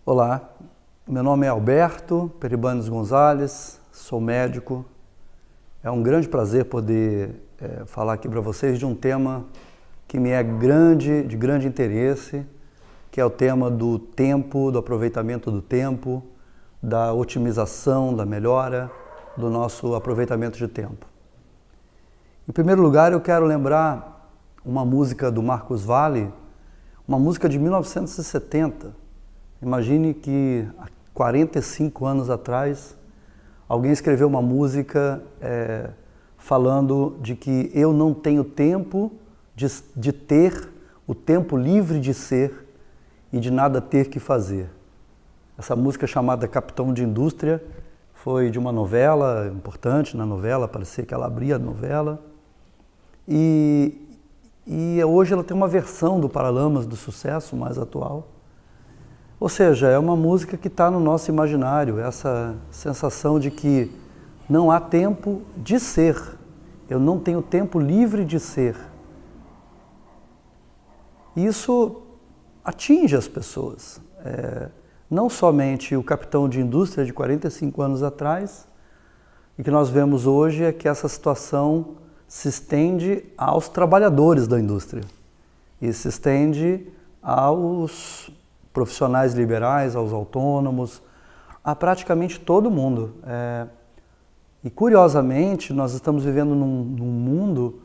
Olá, meu nome é Alberto Peribanes Gonzalez, sou médico. É um grande prazer poder falar aqui para vocês de um tema que me é de grande interesse, que é o tema do tempo, do aproveitamento do tempo, da otimização, da melhora do nosso aproveitamento de tempo. Em primeiro lugar, eu quero lembrar uma música do Marcos Valle, uma música de 1970. Imagine que há 45 anos atrás, alguém escreveu uma música falando de que eu não tenho tempo de ter o tempo livre de ser e de nada ter que fazer. Essa música chamada Capitão de Indústria foi de uma novela importante na novela, parecia que ela abria a novela. E hoje ela tem uma versão do Paralamas do Sucesso mais atual. Ou seja, é uma música que está no nosso imaginário, essa sensação de que não há tempo de ser, eu não tenho tempo livre de ser. Isso atinge as pessoas. Não somente o capitão de indústria de 45 anos atrás, e que nós vemos hoje é que essa situação se estende aos trabalhadores da indústria e se estende aos profissionais liberais, aos autônomos, a praticamente todo mundo. E curiosamente, nós estamos vivendo num mundo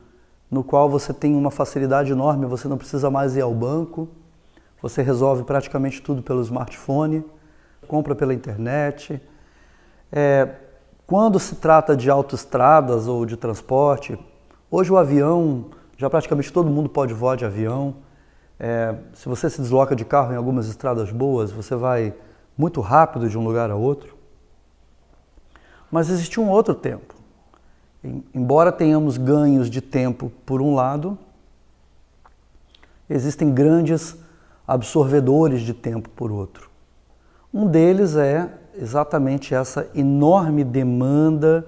no qual você tem uma facilidade enorme, você não precisa mais ir ao banco, você resolve praticamente tudo pelo smartphone, compra pela internet. Quando se trata de autoestradas ou de transporte, hoje o avião, já praticamente todo mundo pode voar de avião. Se você se desloca de carro em algumas estradas boas, você vai muito rápido de um lugar a outro. Mas existe um outro tempo. Embora tenhamos ganhos de tempo por um lado, existem grandes absorvedores de tempo por outro. Um deles é exatamente essa enorme demanda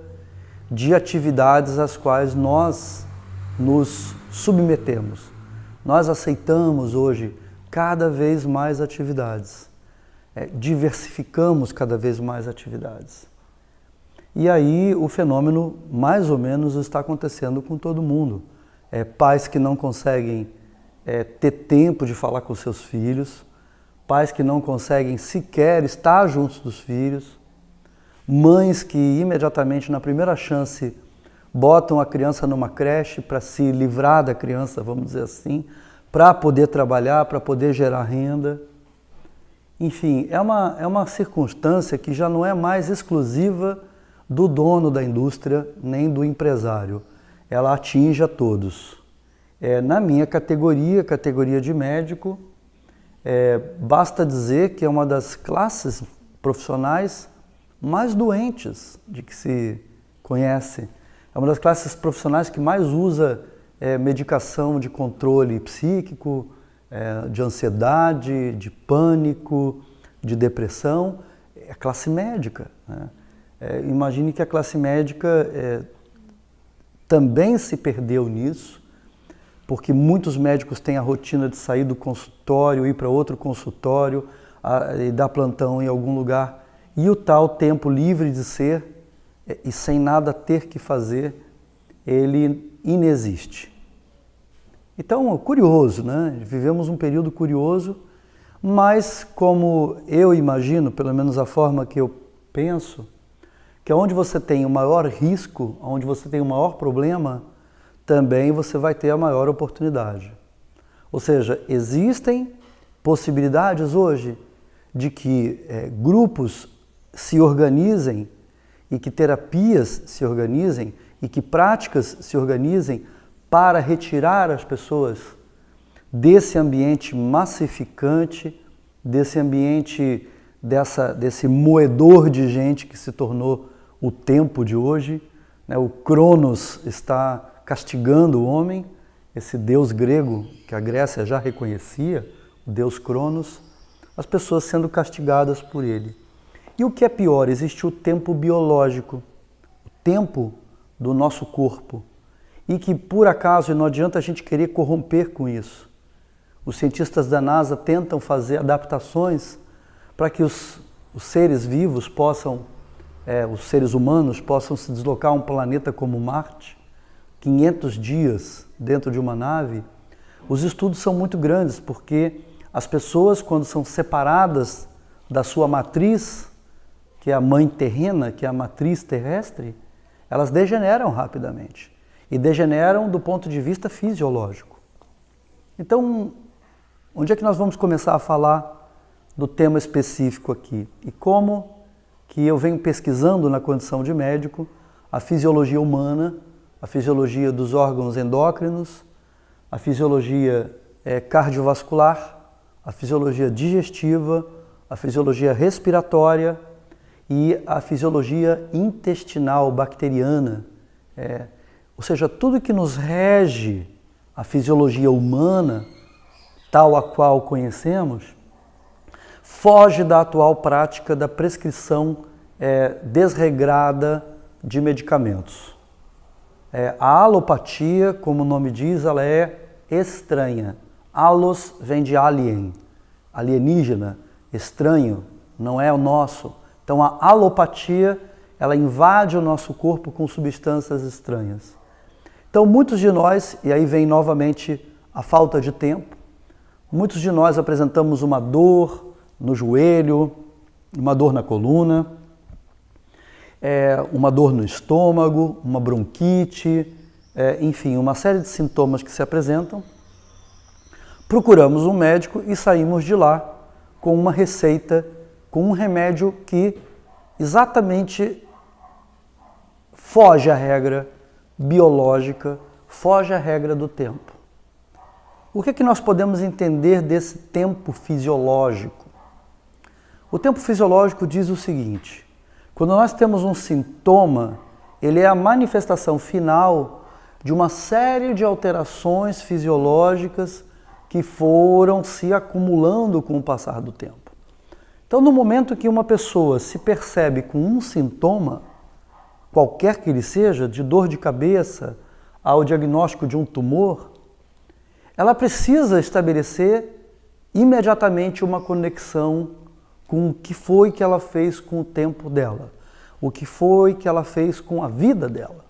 de atividades às quais nós nos submetemos. Nós aceitamos hoje cada vez mais atividades, diversificamos cada vez mais atividades. E aí o fenômeno mais ou menos está acontecendo com todo mundo. Pais que não conseguem ter tempo de falar com seus filhos, pais que não conseguem sequer estar juntos dos filhos, mães que imediatamente na primeira chance botam a criança numa creche para se livrar da criança, vamos dizer assim, para poder trabalhar, para poder gerar renda. Enfim, é uma circunstância que já não é mais exclusiva do dono da indústria nem do empresário. Ela atinge a todos. Na minha categoria de médico, basta dizer que é uma das classes profissionais mais doentes de que se conhece. É uma das classes profissionais que mais usa medicação de controle psíquico, de ansiedade, de pânico, de depressão. É a classe médica, né? Imagine que a classe médica também se perdeu nisso, porque muitos médicos têm a rotina de sair do consultório, ir para outro consultório, e dar plantão em algum lugar, e o tal tempo livre de ser, e sem nada ter que fazer, ele inexiste. Então, curioso, né? Vivemos um período curioso, mas como eu imagino, pelo menos a forma que eu penso, que onde você tem o maior risco, onde você tem o maior problema, também você vai ter a maior oportunidade. Ou seja, existem possibilidades hoje de que grupos se organizem e que terapias se organizem e que práticas se organizem para retirar as pessoas desse ambiente massificante, desse ambiente, desse moedor de gente que se tornou o tempo de hoje, né? O Cronos está castigando o homem, esse deus grego que a Grécia já reconhecia, o deus Cronos, as pessoas sendo castigadas por ele. E o que é pior, existe o tempo biológico, o tempo do nosso corpo, e que por acaso, e não adianta a gente querer corromper com isso. Os cientistas da NASA tentam fazer adaptações para que os seres vivos possam, os seres humanos possam se deslocar a um planeta como Marte, 500 dias dentro de uma nave, os estudos são muito grandes, porque as pessoas, quando são separadas da sua matriz, que é a mãe terrena, que é a matriz terrestre, elas degeneram rapidamente. E degeneram do ponto de vista fisiológico. Então, onde é que nós vamos começar a falar do tema específico aqui? E como que eu venho pesquisando na condição de médico a fisiologia humana, a fisiologia dos órgãos endócrinos, a fisiologia cardiovascular, a fisiologia digestiva, a fisiologia respiratória e a fisiologia intestinal bacteriana. Ou seja, tudo que nos rege a fisiologia humana, tal a qual conhecemos, foge da atual prática da prescrição desregrada de medicamentos. A alopatia, como o nome diz, ela é estranha. Alos vem de alien, alienígena, estranho, não é o nosso. Então a alopatia, ela invade o nosso corpo com substâncias estranhas. Então muitos de nós, e aí vem novamente a falta de tempo, muitos de nós apresentamos uma dor no joelho, uma dor na coluna, uma dor no estômago, uma bronquite, enfim, uma série de sintomas que se apresentam. Procuramos um médico e saímos de lá com uma receita, com um remédio que exatamente foge à regra biológica, foge à regra do tempo. O que é que nós podemos entender desse tempo fisiológico? O tempo fisiológico diz o seguinte: quando nós temos um sintoma, ele é a manifestação final de uma série de alterações fisiológicas que foram se acumulando com o passar do tempo. Então, no momento que uma pessoa se percebe com um sintoma, qualquer que ele seja, de dor de cabeça ao diagnóstico de um tumor, ela precisa estabelecer imediatamente uma conexão com o que foi que ela fez com o tempo dela, o que foi que ela fez com a vida dela,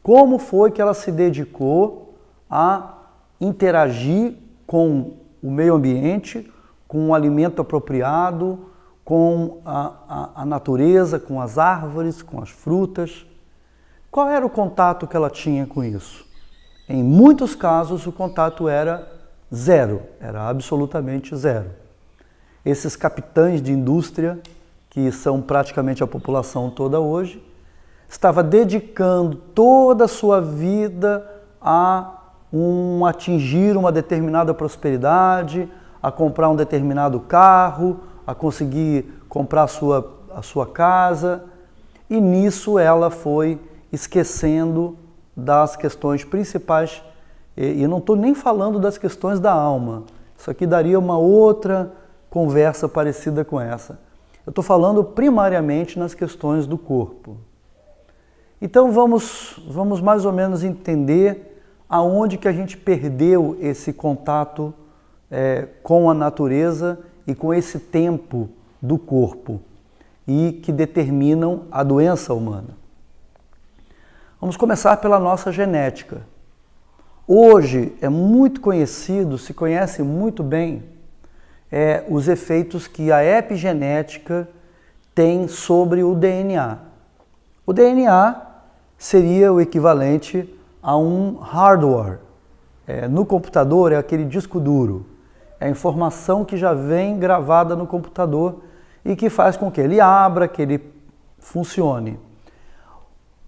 como foi que ela se dedicou a interagir com o meio ambiente, com o alimento apropriado, com a natureza, com as árvores, com as frutas. Qual era o contato que ela tinha com isso? Em muitos casos o contato era zero, era absolutamente zero. Esses capitães de indústria, que são praticamente a população toda hoje, estava dedicando toda a sua vida a atingir uma determinada prosperidade, a comprar um determinado carro, a conseguir comprar a sua casa, e nisso ela foi esquecendo das questões principais, e não estou nem falando das questões da alma, isso aqui daria uma outra conversa parecida com essa. Eu estou falando primariamente nas questões do corpo. Então vamos mais ou menos entender aonde que a gente perdeu esse contato com a natureza e com esse tempo do corpo e que determinam a doença humana. Vamos começar pela nossa genética. Hoje é muito conhecido, se conhece muito bem, os efeitos que a epigenética tem sobre o DNA. O DNA seria o equivalente a um hardware. No computador é aquele disco duro, é a informação que já vem gravada no computador e que faz com que ele abra, que ele funcione.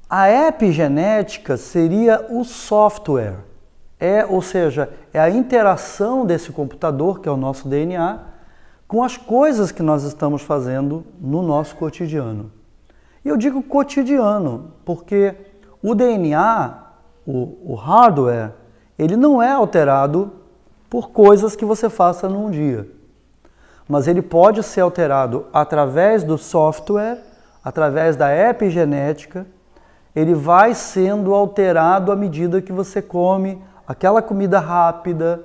A epigenética seria o software, ou seja, é a interação desse computador, que é o nosso DNA, com as coisas que nós estamos fazendo no nosso cotidiano. E eu digo cotidiano, porque o DNA, o hardware, ele não é alterado por coisas que você faça num dia. Mas ele pode ser alterado através do software, através da epigenética. Ele vai sendo alterado à medida que você come aquela comida rápida,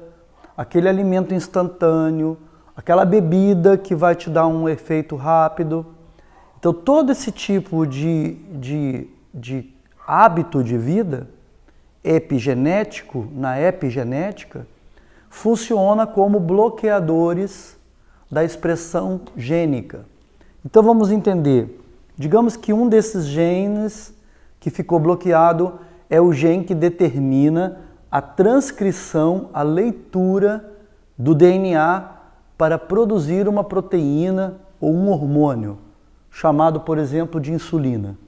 aquele alimento instantâneo, aquela bebida que vai te dar um efeito rápido. Então, todo esse tipo de hábito de vida epigenético, na epigenética, funciona como bloqueadores da expressão gênica. Então, vamos entender. Digamos que um desses genes que ficou bloqueado é o gene que determina a transcrição, a leitura do DNA para produzir uma proteína ou um hormônio, chamado, por exemplo, de insulina.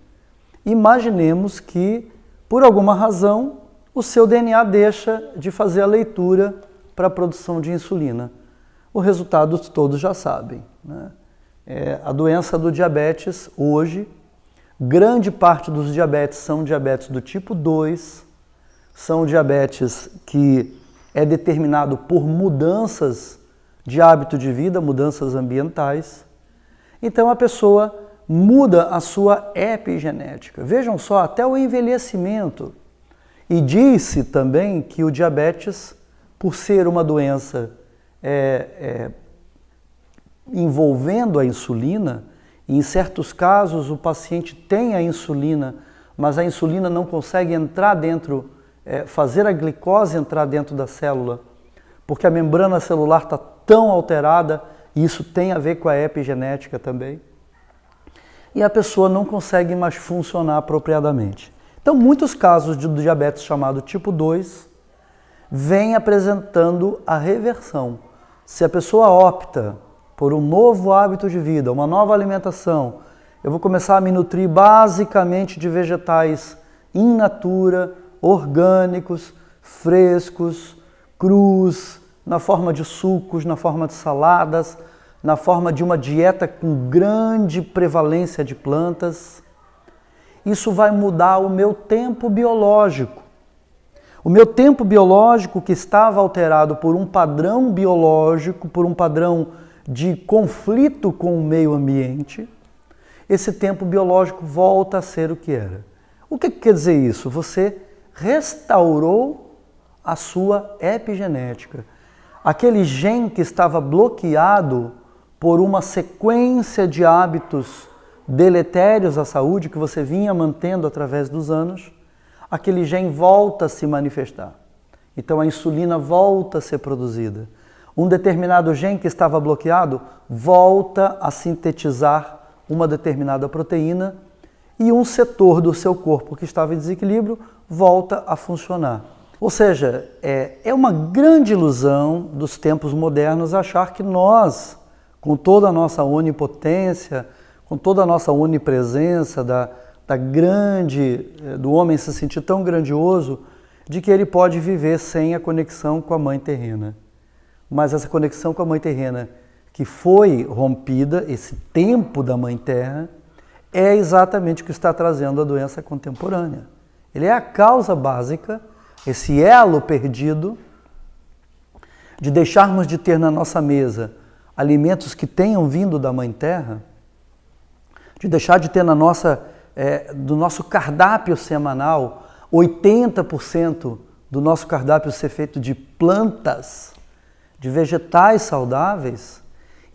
Imaginemos que, por alguma razão, o seu DNA deixa de fazer a leitura para a produção de insulina. O resultado todos já sabem, né? A doença do diabetes hoje, grande parte dos diabetes são diabetes do tipo 2, são diabetes que é determinado por mudanças de hábito de vida, mudanças ambientais. Então a pessoa muda a sua epigenética. Vejam só, até o envelhecimento. E diz-se também que o diabetes, por ser uma doença envolvendo a insulina, e em certos casos o paciente tem a insulina, mas a insulina não consegue entrar dentro, fazer a glicose entrar dentro da célula, porque a membrana celular está tão alterada, e isso tem a ver com a epigenética também, e a pessoa não consegue mais funcionar apropriadamente. Então, muitos casos de diabetes chamado tipo 2 vêm apresentando a reversão. Se a pessoa opta por um novo hábito de vida, uma nova alimentação, eu vou começar a me nutrir basicamente de vegetais in natura, orgânicos, frescos, crus, na forma de sucos, na forma de saladas, na forma de uma dieta com grande prevalência de plantas. Isso vai mudar o meu tempo biológico. O meu tempo biológico, que estava alterado por um padrão biológico, por um padrão de conflito com o meio ambiente, esse tempo biológico volta a ser o que era. O que quer dizer isso? Você restaurou a sua epigenética. Aquele gene que estava bloqueado por uma sequência de hábitos deletérios à saúde que você vinha mantendo através dos anos, aquele gene volta a se manifestar. Então a insulina volta a ser produzida. Um determinado gene que estava bloqueado volta a sintetizar uma determinada proteína e um setor do seu corpo que estava em desequilíbrio volta a funcionar. Ou seja, é uma grande ilusão dos tempos modernos achar que nós, com toda a nossa onipotência, com toda a nossa onipresença, do homem se sentir tão grandioso, de que ele pode viver sem a conexão com a Mãe Terrena. Mas essa conexão com a Mãe Terrena, que foi rompida, esse tempo da Mãe Terra, é exatamente o que está trazendo a doença contemporânea. Ele é a causa básica, esse elo perdido, de deixarmos de ter na nossa mesa alimentos que tenham vindo da Mãe Terra, de deixar de ter do nosso cardápio semanal, 80% do nosso cardápio ser feito de plantas, de vegetais saudáveis,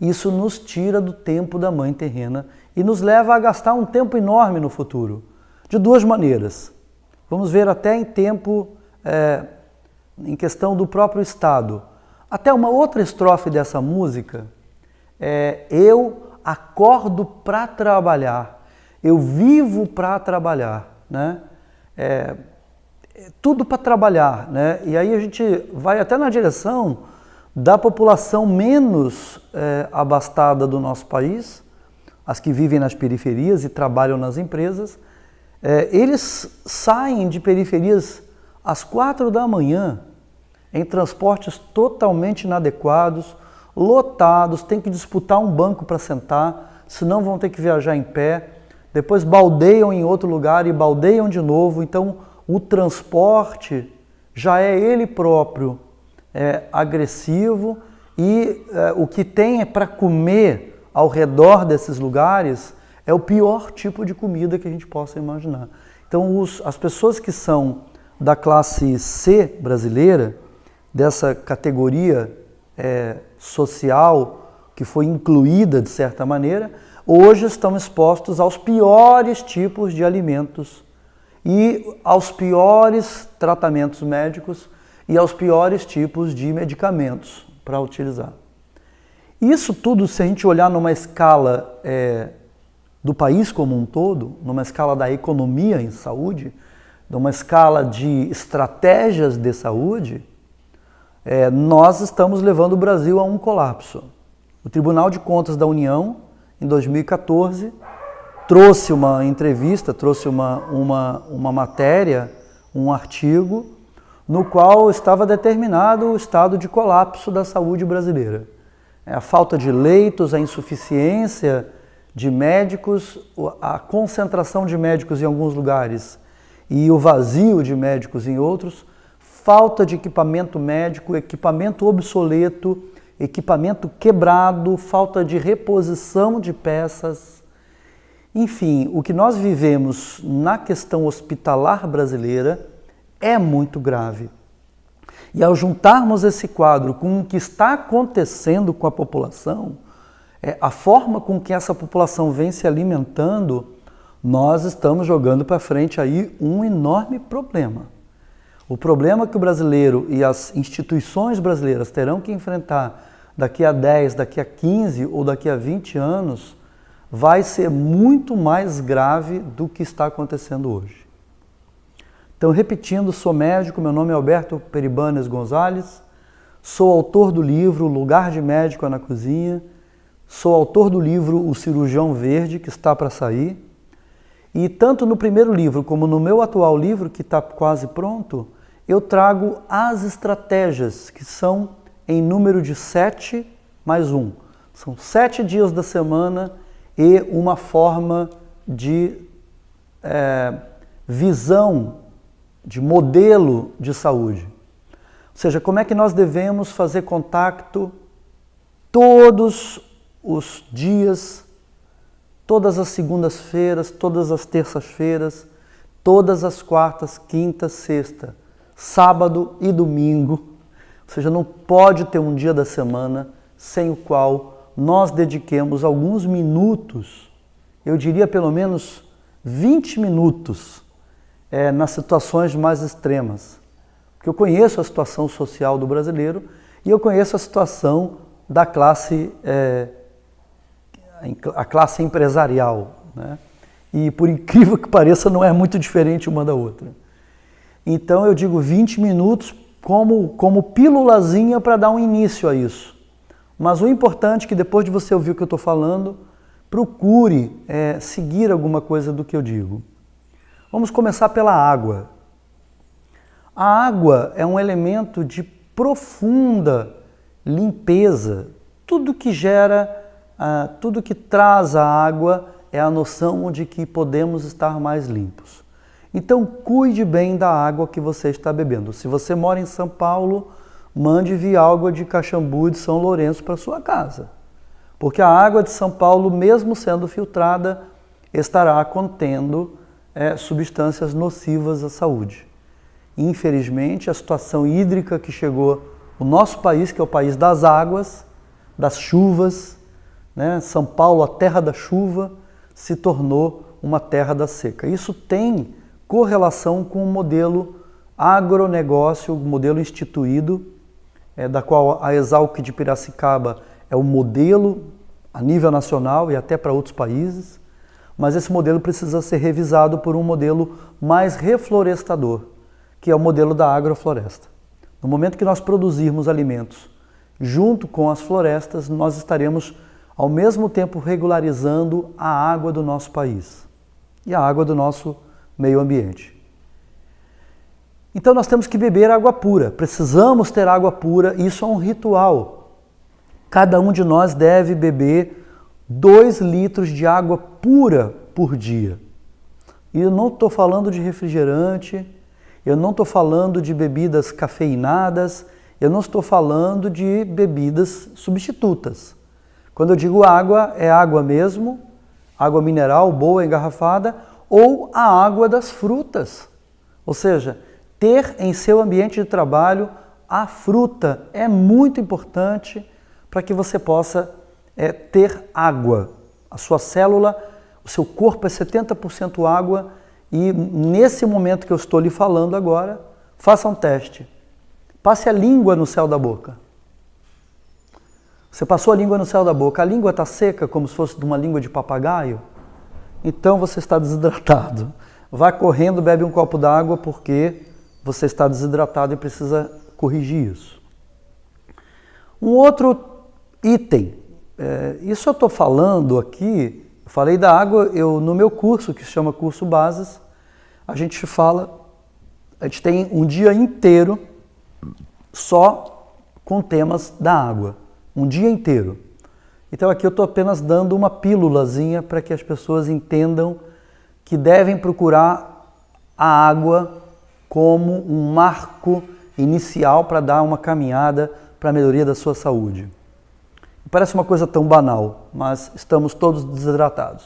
isso nos tira do tempo da Mãe Terrena e nos leva a gastar um tempo enorme no futuro, de duas maneiras. Vamos ver até em tempo, em questão do próprio Estado. Até uma outra estrofe dessa música, eu acordo para trabalhar, eu vivo para trabalhar, né? Tudo para trabalhar, né? E aí a gente vai até na direção da população menos abastada do nosso país, as que vivem nas periferias e trabalham nas empresas. Eles saem de periferias às 4 da manhã, em transportes totalmente inadequados, lotados, tem que disputar um banco para sentar, senão vão ter que viajar em pé, depois baldeiam em outro lugar e baldeiam de novo. Então o transporte já é ele próprio agressivo e o que tem para comer ao redor desses lugares é o pior tipo de comida que a gente possa imaginar. Então as pessoas que são da classe C brasileira, dessa categoria social que foi incluída de certa maneira, hoje estão expostos aos piores tipos de alimentos e aos piores tratamentos médicos e aos piores tipos de medicamentos para utilizar. Isso tudo, se a gente olhar numa escala do país como um todo, numa escala da economia em saúde, numa escala de estratégias de saúde, nós estamos levando o Brasil a um colapso. O Tribunal de Contas da União, em 2014, trouxe uma entrevista, trouxe uma matéria, um artigo, no qual estava determinado o estado de colapso da saúde brasileira. A falta de leitos, a insuficiência de médicos, a concentração de médicos em alguns lugares e o vazio de médicos em outros, falta de equipamento médico, equipamento obsoleto, equipamento quebrado, falta de reposição de peças. Enfim, o que nós vivemos na questão hospitalar brasileira é muito grave. E ao juntarmos esse quadro com o que está acontecendo com a população, a forma com que essa população vem se alimentando, nós estamos jogando para frente aí um enorme problema. O problema que o brasileiro e as instituições brasileiras terão que enfrentar daqui a 10, daqui a 15 ou daqui a 20 anos vai ser muito mais grave do que está acontecendo hoje. Então, repetindo, sou médico, meu nome é Alberto Peribanes Gonzalez, sou autor do livro Lugar de Médico na Cozinha, sou autor do livro O Cirurgião Verde, que está para sair, e tanto no primeiro livro como no meu atual livro, que está quase pronto, eu trago as estratégias, que são em número de 7 mais 1. São 7 dias da semana e uma forma de visão, de modelo de saúde. Ou seja, como é que nós devemos fazer contato todos os dias, todas as segundas-feiras, todas as terças-feiras, todas as quartas, quintas, sexta, sábado e domingo. Ou seja, não pode ter um dia da semana sem o qual nós dediquemos alguns minutos, eu diria pelo menos 20 minutos, nas situações mais extremas. Porque eu conheço a situação social do brasileiro e eu conheço a situação da classe, a classe empresarial, né? E por incrível que pareça, não é muito diferente uma da outra. Então eu digo 20 minutos como pílulazinha para dar um início a isso. Mas o importante é que depois de você ouvir o que eu estou falando, procure seguir alguma coisa do que eu digo. Vamos começar pela água. A água é um elemento de profunda limpeza. Tudo que tudo que traz a água é a noção de que podemos estar mais limpos. Então, cuide bem da água que você está bebendo. Se você mora em São Paulo, mande vir água de Caxambu e de São Lourenço para sua casa. Porque a água de São Paulo, mesmo sendo filtrada, estará contendo substâncias nocivas à saúde. Infelizmente, a situação hídrica que chegou no nosso país, que é o país das águas, das chuvas, né? São Paulo, a terra da chuva, se tornou uma terra da seca. Isso tem correlação com o modelo agronegócio, o modelo instituído, da qual a Exalc de Piracicaba é o modelo a nível nacional e até para outros países, mas esse modelo precisa ser revisado por um modelo mais reflorestador, que é o modelo da agrofloresta. No momento que nós produzirmos alimentos junto com as florestas, nós estaremos ao mesmo tempo regularizando a água do nosso país e a água do nosso meio ambiente. Então nós temos que beber água pura, precisamos ter água pura, isso é um ritual. Cada um de nós deve beber 2 litros de água pura por dia. E eu não estou falando de refrigerante, eu não estou falando de bebidas cafeinadas, eu não estou falando de bebidas substitutas. Quando eu digo água, é água mesmo, água mineral, boa, engarrafada, ou a água das frutas. Ou seja, ter em seu ambiente de trabalho a fruta é muito importante para que você possa é ter água. A sua célula, o seu corpo é 70% água e nesse momento que eu estou lhe falando agora, faça um teste. Passe a língua no céu da boca. Você passou a língua no céu da boca, a língua está seca como se fosse de uma língua de papagaio? Então você está desidratado. Vá correndo, bebe um copo d'água porque você está desidratado e precisa corrigir isso. Um outro item, isso eu estou falando aqui, eu falei da água, no meu curso, que se chama Curso Bases, a gente tem um dia inteiro só com temas da água, um dia inteiro. Então aqui eu estou apenas dando uma pílulazinha para que as pessoas entendam que devem procurar a água como um marco inicial para dar uma caminhada para a melhoria da sua saúde. Parece uma coisa tão banal, mas estamos todos desidratados.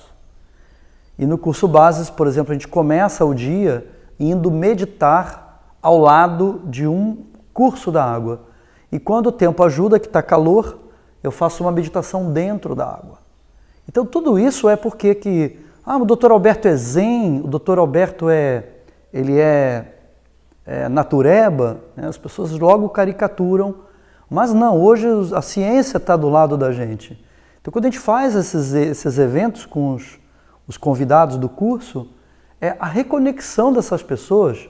E no curso Bases, por exemplo, a gente começa o dia indo meditar ao lado de um curso da água. E quando o tempo ajuda, que está calor, eu faço uma meditação dentro da água. Então tudo isso é porque o Dr. Alberto é zen, o Dr. Alberto ele é natureba, né? As pessoas logo caricaturam, mas não, hoje a ciência está do lado da gente. Então quando a gente faz esses eventos com os convidados do curso, é a reconexão dessas pessoas,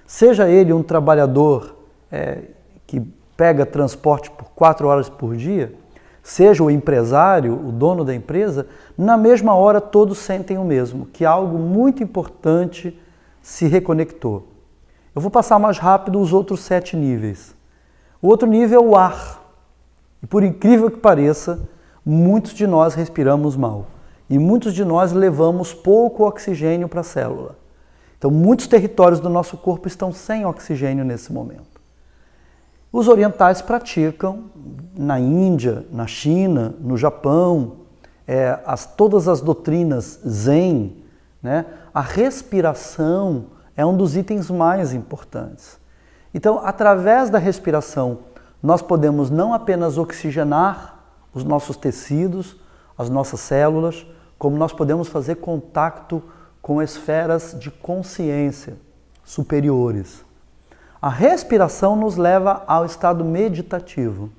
seja ele um trabalhador que pega transporte por 4 horas por dia, seja o empresário, o dono da empresa, na mesma hora todos sentem o mesmo, que algo muito importante se reconectou. Eu vou passar mais rápido os outros 7 níveis. O outro nível é o ar. E por incrível que pareça, muitos de nós respiramos mal. E muitos de nós levamos pouco oxigênio para a célula. Então muitos territórios do nosso corpo estão sem oxigênio nesse momento. Os orientais praticam, na Índia, na China, no Japão, todas as doutrinas zen, né? A respiração é um dos itens mais importantes. Então, através da respiração, nós podemos não apenas oxigenar os nossos tecidos, as nossas células, como nós podemos fazer contato com esferas de consciência superiores. A respiração nos leva ao estado meditativo.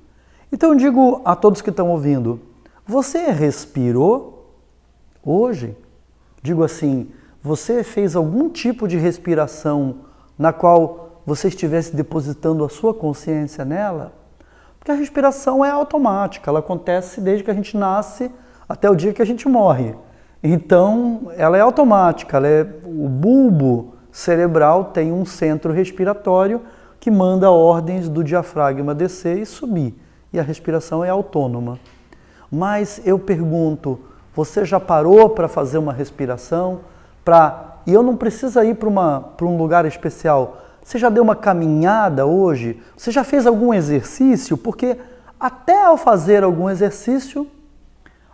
Então eu digo a todos que estão ouvindo, você respirou hoje? Digo assim, você fez algum tipo de respiração na qual você estivesse depositando a sua consciência nela? Porque a respiração é automática, ela acontece desde que a gente nasce até o dia que a gente morre. Então, ela é automática, o bulbo cerebral tem um centro respiratório que manda ordens do diafragma descer e subir. E a respiração é autônoma. Mas eu pergunto, você já parou para fazer uma respiração? E eu não preciso ir para um lugar especial. Você já deu uma caminhada hoje? Você já fez algum exercício? Porque até ao fazer algum exercício,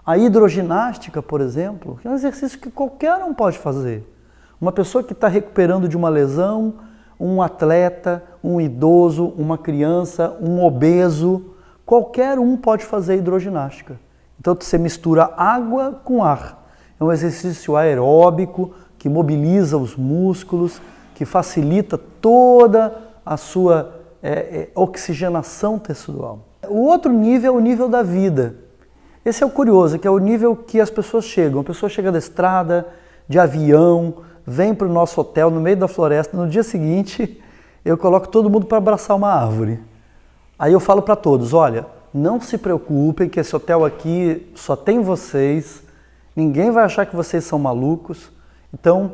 a hidroginástica, por exemplo, é um exercício que qualquer um pode fazer. Uma pessoa que está recuperando de uma lesão, um atleta, um idoso, uma criança, um obeso, qualquer um pode fazer hidroginástica. Então você mistura água com ar. É um exercício aeróbico que mobiliza os músculos, que facilita toda a sua oxigenação tecidual. O outro nível é o nível da vida. Esse é o curioso, que é o nível que as pessoas chegam. A pessoa chega da estrada, de avião, vem para o nosso hotel no meio da floresta. No dia seguinte, eu coloco todo mundo para abraçar uma árvore. Aí eu falo para todos, olha, não se preocupem que esse hotel aqui só tem vocês, ninguém vai achar que vocês são malucos. Então,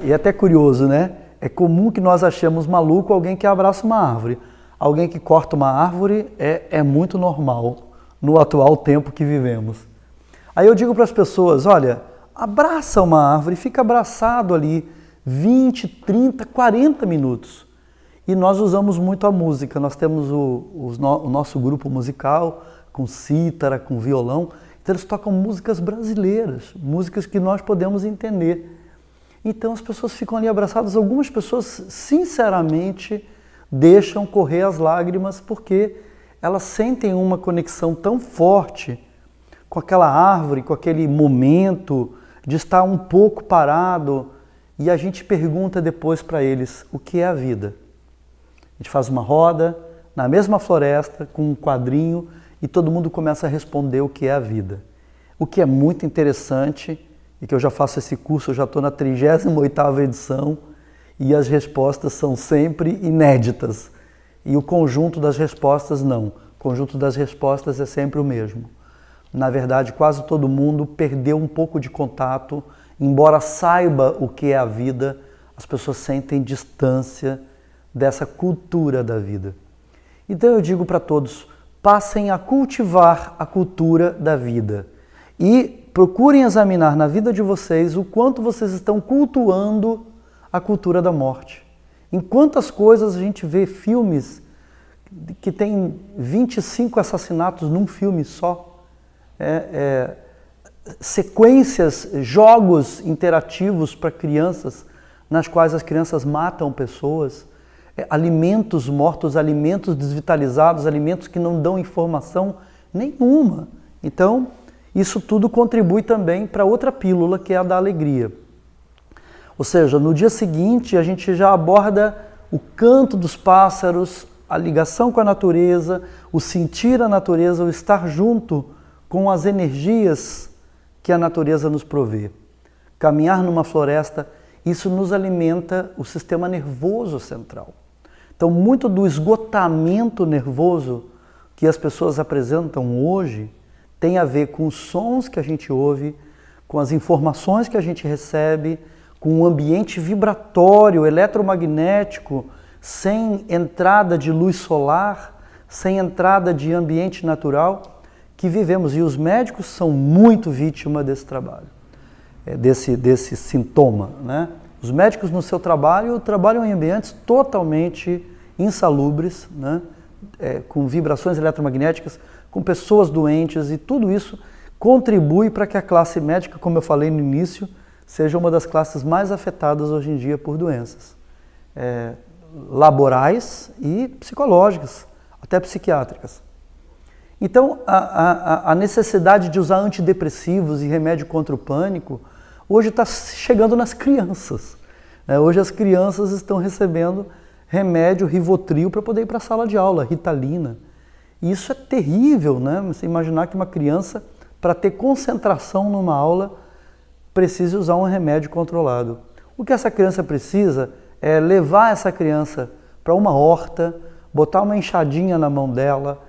e é até curioso, né? É comum que nós achemos maluco alguém que abraça uma árvore. Alguém que corta uma árvore é muito normal no atual tempo que vivemos. Aí eu digo para as pessoas, olha, abraça uma árvore, fica abraçado ali 20, 30, 40 minutos. E nós usamos muito a música, nós temos o nosso grupo musical com cítara, com violão, então eles tocam músicas brasileiras, músicas que nós podemos entender. Então as pessoas ficam ali abraçadas, algumas pessoas sinceramente deixam correr as lágrimas porque elas sentem uma conexão tão forte com aquela árvore, com aquele momento de estar um pouco parado, e a gente pergunta depois para eles o que é a vida. A gente faz uma roda na mesma floresta com um quadrinho e todo mundo começa a responder o que é a vida. O que é muito interessante, e que eu já faço esse curso, eu já estou na 38ª edição, e as respostas são sempre inéditas. E o conjunto das respostas não. O conjunto das respostas é sempre o mesmo. Na verdade, quase todo mundo perdeu um pouco de contato, embora saiba o que é a vida, as pessoas sentem distância dessa cultura da vida. Então eu digo para todos, passem a cultivar a cultura da vida e procurem examinar na vida de vocês o quanto vocês estão cultuando a cultura da morte. Em quantas coisas a gente vê filmes que tem 25 assassinatos num filme só, sequências, jogos interativos para crianças, nas quais as crianças matam pessoas, alimentos mortos, alimentos desvitalizados, alimentos que não dão informação nenhuma. Então, isso tudo contribui também para outra pílula, que é a da alegria. Ou seja, no dia seguinte a gente já aborda o canto dos pássaros, a ligação com a natureza, o sentir a natureza, o estar junto com as energias que a natureza nos provê. Caminhar numa floresta, isso nos alimenta o sistema nervoso central. Então, muito do esgotamento nervoso que as pessoas apresentam hoje tem a ver com os sons que a gente ouve, com as informações que a gente recebe, com um ambiente vibratório, eletromagnético, sem entrada de luz solar, sem entrada de ambiente natural, que vivemos. E os médicos são muito vítima desse trabalho, desse sintoma, né? Os médicos no seu trabalho trabalham em ambientes totalmente insalubres, né? Com vibrações eletromagnéticas, com pessoas doentes, e tudo isso contribui para que a classe médica, como eu falei no início, seja uma das classes mais afetadas hoje em dia por doenças laborais e psicológicas, até psiquiátricas. Então, a necessidade de usar antidepressivos e remédio contra o pânico hoje está chegando nas crianças. Hoje as crianças estão recebendo remédio Rivotril para poder ir para a sala de aula, Ritalina. E isso é terrível, né? Você imaginar que uma criança, para ter concentração numa aula, precise usar um remédio controlado. O que essa criança precisa é levar essa criança para uma horta, botar uma enxadinha na mão dela,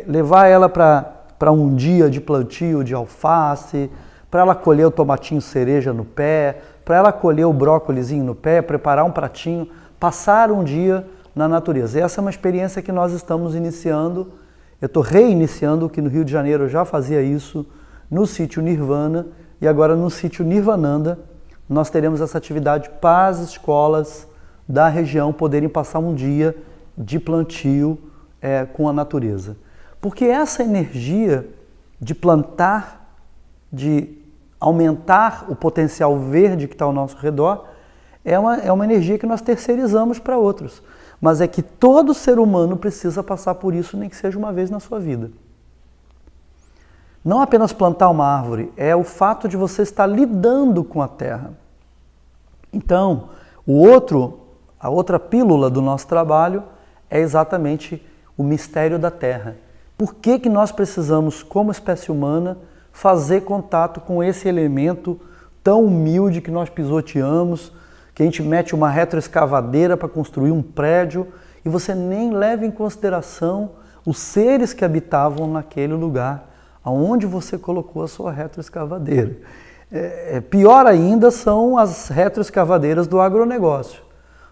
levar ela para um dia de plantio de alface, para ela colher o tomatinho cereja no pé, para ela colher o brócolizinho no pé, preparar um pratinho, passar um dia na natureza. E essa é uma experiência que nós estamos iniciando. Eu estou reiniciando, que no Rio de Janeiro eu já fazia isso, no sítio Nirvana, e agora no sítio Nirvananda nós teremos essa atividade para as escolas da região poderem passar um dia de plantio com a natureza. Porque essa energia de plantar, de aumentar o potencial verde que está ao nosso redor, é uma energia que nós terceirizamos para outros. Mas é que todo ser humano precisa passar por isso, nem que seja uma vez na sua vida. Não apenas plantar uma árvore, é o fato de você estar lidando com a terra. Então, a outra pílula do nosso trabalho é exatamente o mistério da terra. Por que nós precisamos, como espécie humana, fazer contato com esse elemento tão humilde que nós pisoteamos, que a gente mete uma retroescavadeira para construir um prédio e você nem leva em consideração os seres que habitavam naquele lugar, aonde você colocou a sua retroescavadeira. Pior ainda são as retroescavadeiras do agronegócio,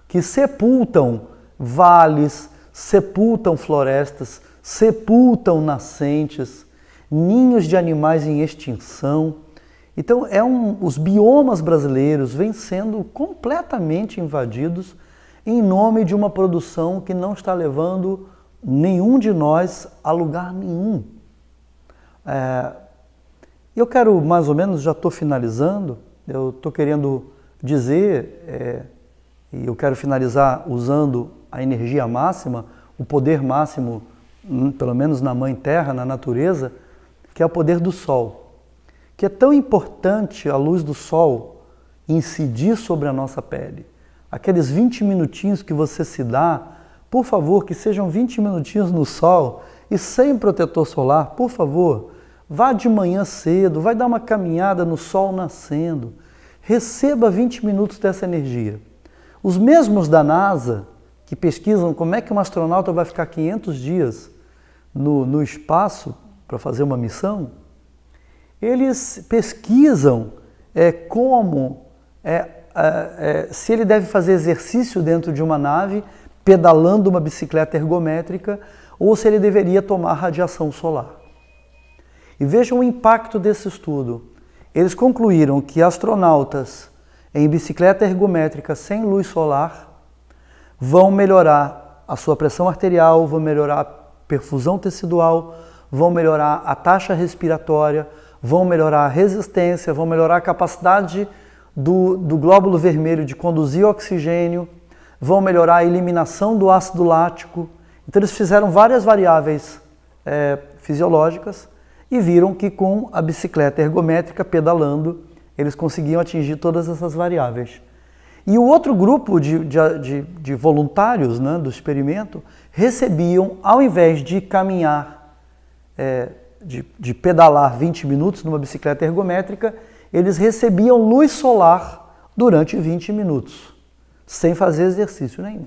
que sepultam vales, sepultam florestas, sepultam nascentes, ninhos de animais em extinção. Então, os biomas brasileiros vêm sendo completamente invadidos em nome de uma produção que não está levando nenhum de nós a lugar nenhum. Eu quero, mais ou menos, já estou finalizando, eu estou querendo dizer, e eu quero finalizar usando a energia máxima, o poder máximo, pelo menos na Mãe Terra, na natureza, que é o poder do Sol. que é tão importante a luz do sol incidir sobre a nossa pele. Aqueles 20 minutinhos que você se dá, por favor, que sejam 20 minutinhos no sol e sem protetor solar, por favor. Vá de manhã cedo, vai dar uma caminhada no sol nascendo. Receba 20 minutos dessa energia. Os mesmos da NASA, que pesquisam como é que um astronauta vai ficar 500 dias no espaço para fazer uma missão, eles pesquisam se ele deve fazer exercício dentro de uma nave, pedalando uma bicicleta ergométrica, ou se ele deveria tomar radiação solar. E vejam o impacto desse estudo. Eles concluíram que astronautas em bicicleta ergométrica sem luz solar vão melhorar a sua pressão arterial, vão melhorar a perfusão tecidual, vão melhorar a taxa respiratória, vão melhorar a resistência, vão melhorar a capacidade do glóbulo vermelho de conduzir oxigênio, vão melhorar a eliminação do ácido lático. Então eles fizeram várias variáveis fisiológicas e viram que com a bicicleta ergométrica pedalando, eles conseguiam atingir todas essas variáveis. E o outro grupo de voluntários, né, do experimento recebiam, ao invés de caminhar, de pedalar 20 minutos numa bicicleta ergométrica, eles recebiam luz solar durante 20 minutos, sem fazer exercício nenhum.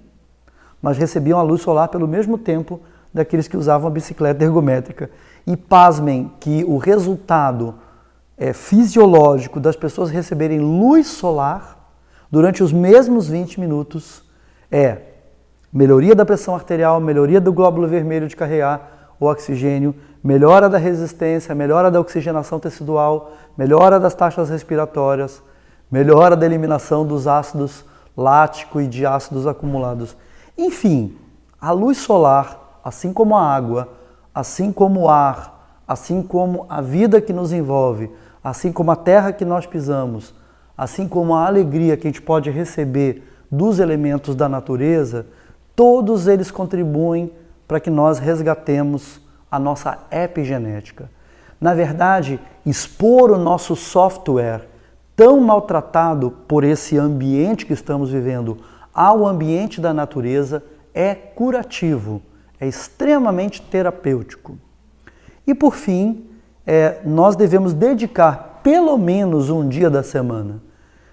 Mas recebiam a luz solar pelo mesmo tempo daqueles que usavam a bicicleta ergométrica. E pasmem que o resultado fisiológico das pessoas receberem luz solar durante os mesmos 20 minutos é melhoria da pressão arterial, melhoria do glóbulo vermelho de carregar o oxigênio, melhora da resistência, melhora da oxigenação tecidual, melhora das taxas respiratórias, melhora da eliminação dos ácidos lático e de ácidos acumulados. Enfim, a luz solar, assim como a água, assim como o ar, assim como a vida que nos envolve, assim como a terra que nós pisamos, assim como a alegria que a gente pode receber dos elementos da natureza, todos eles contribuem para que nós resgatemos a nossa epigenética. Na verdade, expor o nosso software tão maltratado por esse ambiente que estamos vivendo ao ambiente da natureza é curativo, é extremamente terapêutico. E por fim, nós devemos dedicar pelo menos um dia da semana.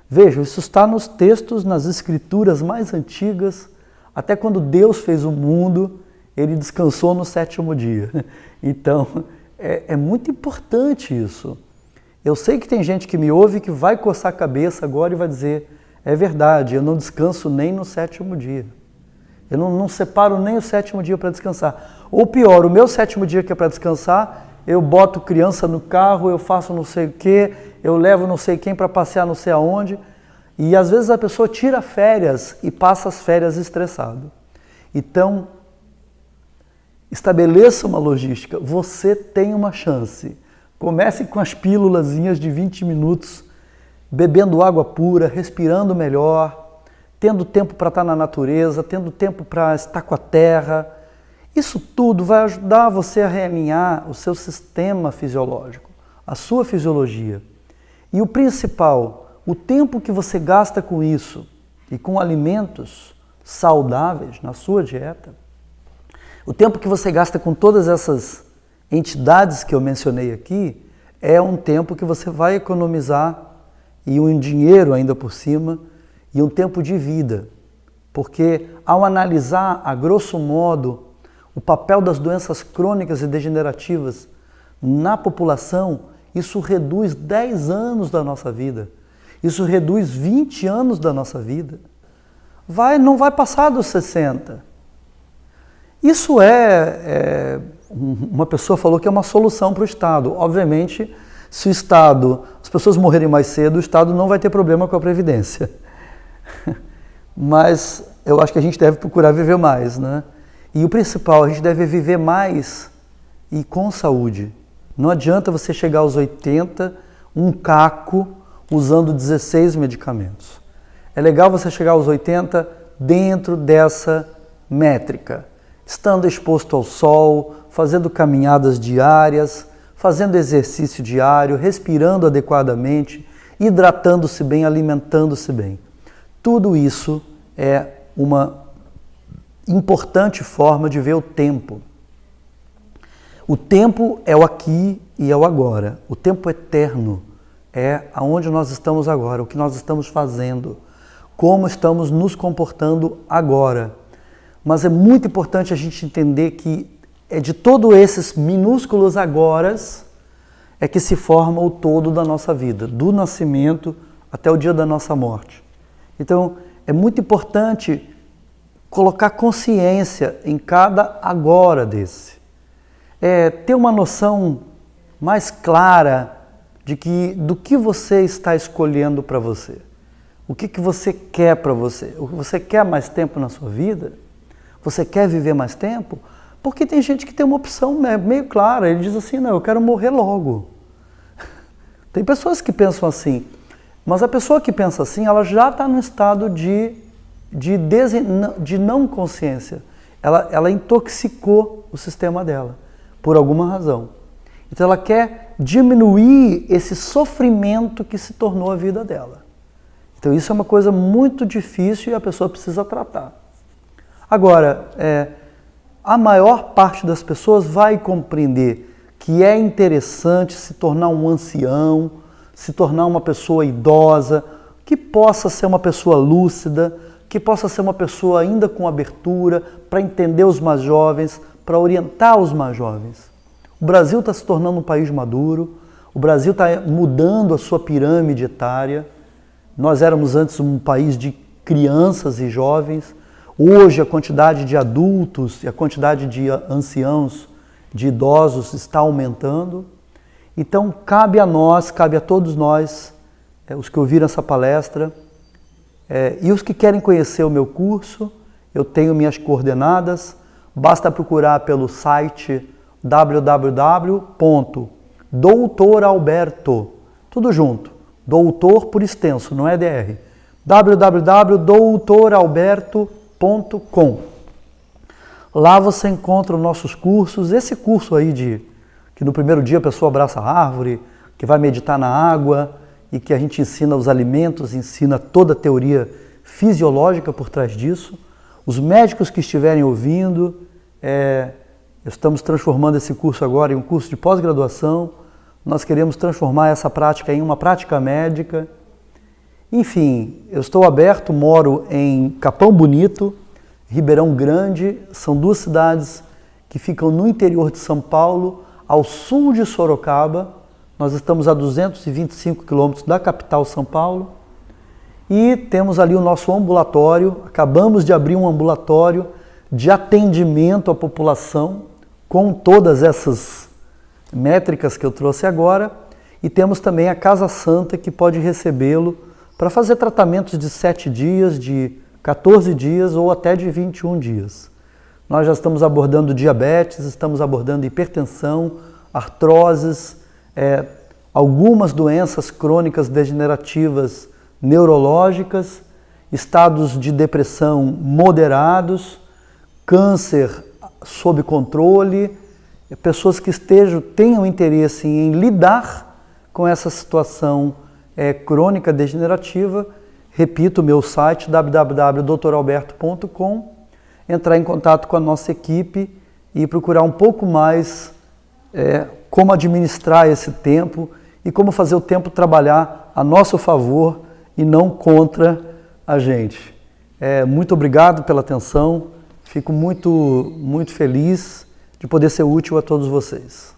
Veja, isso está nos textos, nas escrituras mais antigas. Até quando Deus fez o mundo, ele descansou no 7º dia. Então, é muito importante isso. Eu sei que tem gente que me ouve que vai coçar a cabeça agora e vai dizer: é verdade, eu não descanso nem no 7º dia. Eu não separo nem o 7º dia para descansar. Ou pior, o meu 7º dia que é para descansar, eu boto criança no carro, eu faço não sei o quê, eu levo não sei quem para passear não sei aonde. E às vezes a pessoa tira férias e passa as férias estressado. Então, estabeleça uma logística. Você tem uma chance. Comece com as pílulazinhas de 20 minutos, bebendo água pura, respirando melhor, tendo tempo para estar na natureza, tendo tempo para estar com a terra. Isso tudo vai ajudar você a realinhar o seu sistema fisiológico, a sua fisiologia. E o principal, o tempo que você gasta com isso e com alimentos saudáveis na sua dieta, o tempo que você gasta com todas essas entidades que eu mencionei aqui, é um tempo que você vai economizar e um dinheiro ainda por cima e um tempo de vida. Porque ao analisar, a grosso modo, o papel das doenças crônicas e degenerativas na população, isso reduz 10 anos da nossa vida. Isso reduz 20 anos da nossa vida. Não vai passar dos 60. Isso uma pessoa falou que é uma solução para o Estado. Obviamente, se o Estado, as pessoas morrerem mais cedo, o Estado não vai ter problema com a Previdência. Mas eu acho que a gente deve procurar viver mais, né? E o principal, a gente deve viver mais e com saúde. Não adianta você chegar aos 80, um caco, usando 16 medicamentos. É legal você chegar aos 80 dentro dessa métrica, estando exposto ao sol, fazendo caminhadas diárias, fazendo exercício diário, respirando adequadamente, hidratando-se bem, alimentando-se bem. Tudo isso é uma importante forma de ver o tempo. O tempo é o aqui e é o agora. O tempo eterno é aonde nós estamos agora, o que nós estamos fazendo, como estamos nos comportando agora. Mas é muito importante a gente entender que é de todos esses minúsculos agoras é que se forma o todo da nossa vida, do nascimento até o dia da nossa morte. Então, é muito importante colocar consciência em cada agora desse. Ter uma noção mais clara do que você está escolhendo para você. O que você quer para você? Você quer mais tempo na sua vida? Você quer viver mais tempo? Porque tem gente que tem uma opção meio clara, ele diz assim, não, eu quero morrer logo. Tem pessoas que pensam assim, mas a pessoa que pensa assim, ela já está no estado de não consciência. Ela intoxicou o sistema dela, por alguma razão. Então ela quer diminuir esse sofrimento que se tornou a vida dela. Então isso é uma coisa muito difícil e a pessoa precisa tratar. Agora, a maior parte das pessoas vai compreender que é interessante se tornar um ancião, se tornar uma pessoa idosa, que possa ser uma pessoa lúcida, que possa ser uma pessoa ainda com abertura para entender os mais jovens, para orientar os mais jovens. O Brasil está se tornando um país maduro, o Brasil está mudando a sua pirâmide etária. Nós éramos antes um país de crianças e jovens. Hoje a quantidade de adultos e a quantidade de anciãos, de idosos está aumentando. Então cabe a nós, cabe a todos nós, os que ouviram essa palestra, e os que querem conhecer o meu curso, eu tenho minhas coordenadas, basta procurar pelo site www.doutoralberto, tudo junto, doutor por extenso, não é DR, www.doutoralberto.com. Lá você encontra os nossos cursos, esse curso aí que no primeiro dia a pessoa abraça a árvore, que vai meditar na água e que a gente ensina os alimentos, ensina toda a teoria fisiológica por trás disso. Os médicos que estiverem ouvindo, estamos transformando esse curso agora em um curso de pós-graduação. Nós queremos transformar essa prática em uma prática médica. Enfim, eu estou aberto, moro em Capão Bonito, Ribeirão Grande, são duas cidades que ficam no interior de São Paulo, ao sul de Sorocaba. Nós estamos a 225 quilômetros da capital São Paulo e temos ali o nosso ambulatório. Acabamos de abrir um ambulatório de atendimento à população com todas essas métricas que eu trouxe agora, e temos também a Casa Santa que pode recebê-lo para fazer tratamentos de 7 dias, de 14 dias ou até de 21 dias. Nós já estamos abordando diabetes, estamos abordando hipertensão, artroses, algumas doenças crônicas degenerativas neurológicas, estados de depressão moderados, câncer sob controle, pessoas que tenham interesse em lidar com essa situação crônica degenerativa. Repito, meu site www.doutoralberto.com, entrar em contato com a nossa equipe e procurar um pouco mais como administrar esse tempo e como fazer o tempo trabalhar a nosso favor e não contra a gente. Muito obrigado pela atenção, fico muito, muito feliz de poder ser útil a todos vocês.